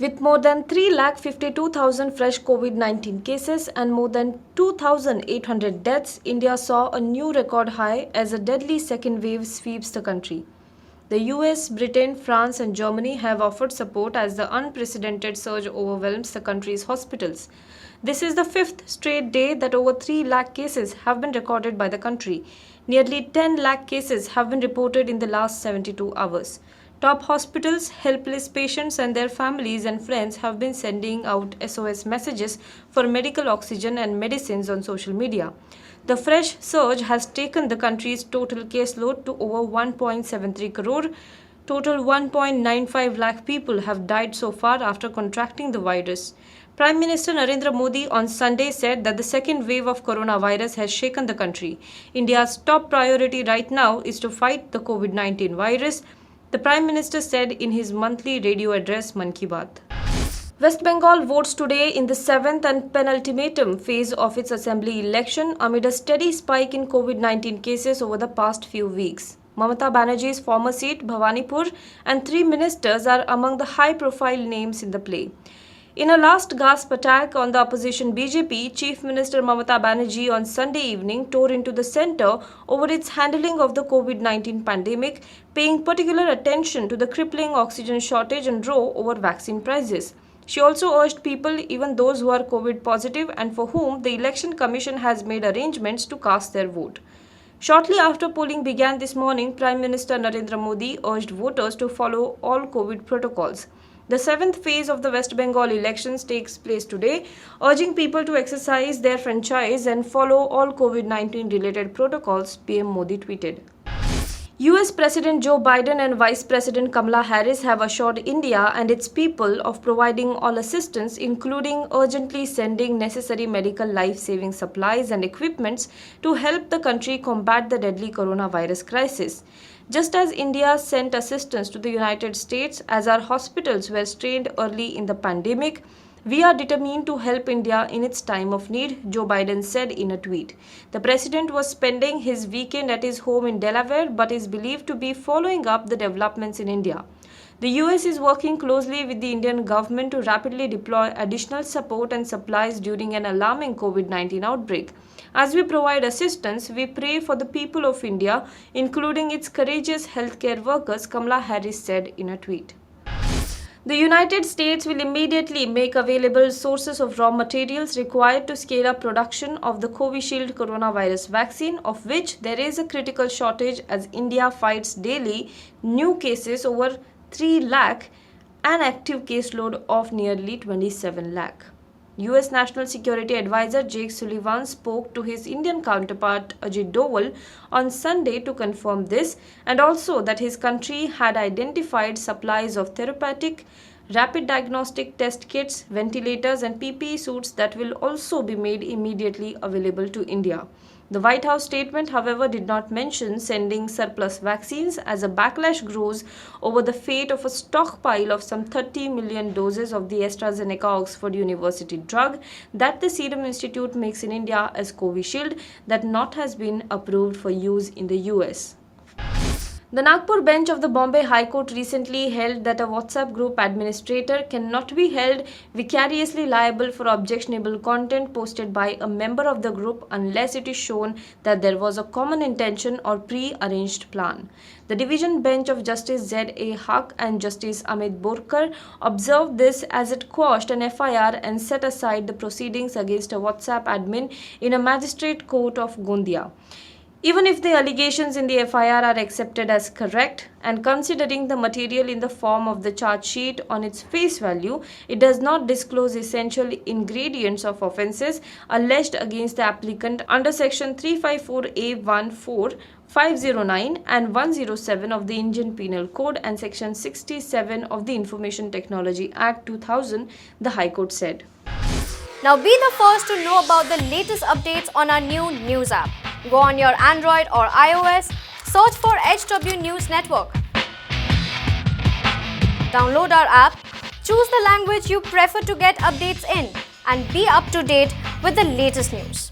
With more than 3,52,000 fresh COVID-19 cases and more than 2,800 deaths, India saw a new record high as a deadly second wave sweeps the country. The US, Britain, France and Germany have offered support as the unprecedented surge overwhelms the country's hospitals. This is the fifth straight day that over 3 lakh cases have been recorded by the country. Nearly 10 lakh cases have been reported in the last 72 hours. Top hospitals, helpless patients and their families and friends have been sending out SOS messages for medical oxygen and medicines on social media. The fresh surge has taken the country's total caseload to over 1.73 crore. Total 1.95 lakh people have died so far after contracting the virus. Prime Minister Narendra Modi on Sunday said that the second wave of coronavirus has shaken the country. India's top priority right now is to fight the COVID-19 virus, the Prime Minister said in his monthly radio address Mann Ki Baat. West Bengal votes today in the 7th and penultimate phase of its assembly election amid a steady spike in COVID-19 cases over the past few weeks. Mamata Banerjee's former seat, Bhawanipur, and 3 ministers are among the high-profile names in the play. In a last-gasp attack on the opposition BJP, Chief Minister Mamata Banerjee on Sunday evening tore into the centre over its handling of the COVID-19 pandemic, paying particular attention to the crippling oxygen shortage and row over vaccine prices. She also urged people, even those who are COVID positive and for whom the Election Commission has made arrangements to cast their vote. Shortly after polling began this morning, Prime Minister Narendra Modi urged voters to follow all COVID protocols. The 7th phase of the West Bengal elections takes place today, urging people to exercise their franchise and follow all COVID-19 related protocols, PM Modi tweeted. US President Joe Biden and Vice President Kamala Harris have assured India and its people of providing all assistance, including urgently sending necessary medical life-saving supplies and equipments to help the country combat the deadly coronavirus crisis. Just as India sent assistance to the United States as our hospitals were strained early in the pandemic, we are determined to help India in its time of need, Joe Biden said in a tweet. The president was spending his weekend at his home in Delaware but is believed to be following up the developments in India. The US is working closely with the Indian government to rapidly deploy additional support and supplies during an alarming COVID-19 outbreak. As we provide assistance, we pray for the people of India, including its courageous healthcare workers, Kamala Harris said in a tweet. The United States will immediately make available sources of raw materials required to scale up production of the Covishield coronavirus vaccine, of which there is a critical shortage as India fights daily new cases over 3 lakh, an active caseload of nearly 27 lakh. US National Security Advisor Jake Sullivan spoke to his Indian counterpart Ajit Doval on Sunday to confirm this and also that his country had identified supplies of therapeutic, rapid diagnostic test kits, ventilators and PPE suits that will also be made immediately available to India. The White House statement, however, did not mention sending surplus vaccines as a backlash grows over the fate of a stockpile of some 30 million doses of the AstraZeneca Oxford University drug that the Serum Institute makes in India as Covishield that not has been approved for use in the US. The Nagpur bench of the Bombay High Court recently held that a WhatsApp group administrator cannot be held vicariously liable for objectionable content posted by a member of the group unless it is shown that there was a common intention or pre-arranged plan. The division bench of Justice Z.A. Haq and Justice Amit Borkar observed this as it quashed an FIR and set aside the proceedings against a WhatsApp admin in a magistrate court of Gondia. Even if the allegations in the FIR are accepted as correct and considering the material in the form of the charge sheet on its face value, it does not disclose essential ingredients of offences alleged against the applicant under section 354A14, 509 and 107 of the Indian Penal Code and section 67 of the Information Technology Act 2000, the High Court said. Now be the first to know about the latest updates on our new news app. Go on your Android or iOS, search for HW News Network. Download our app, choose the language you prefer to get updates in, and be up to date with the latest news.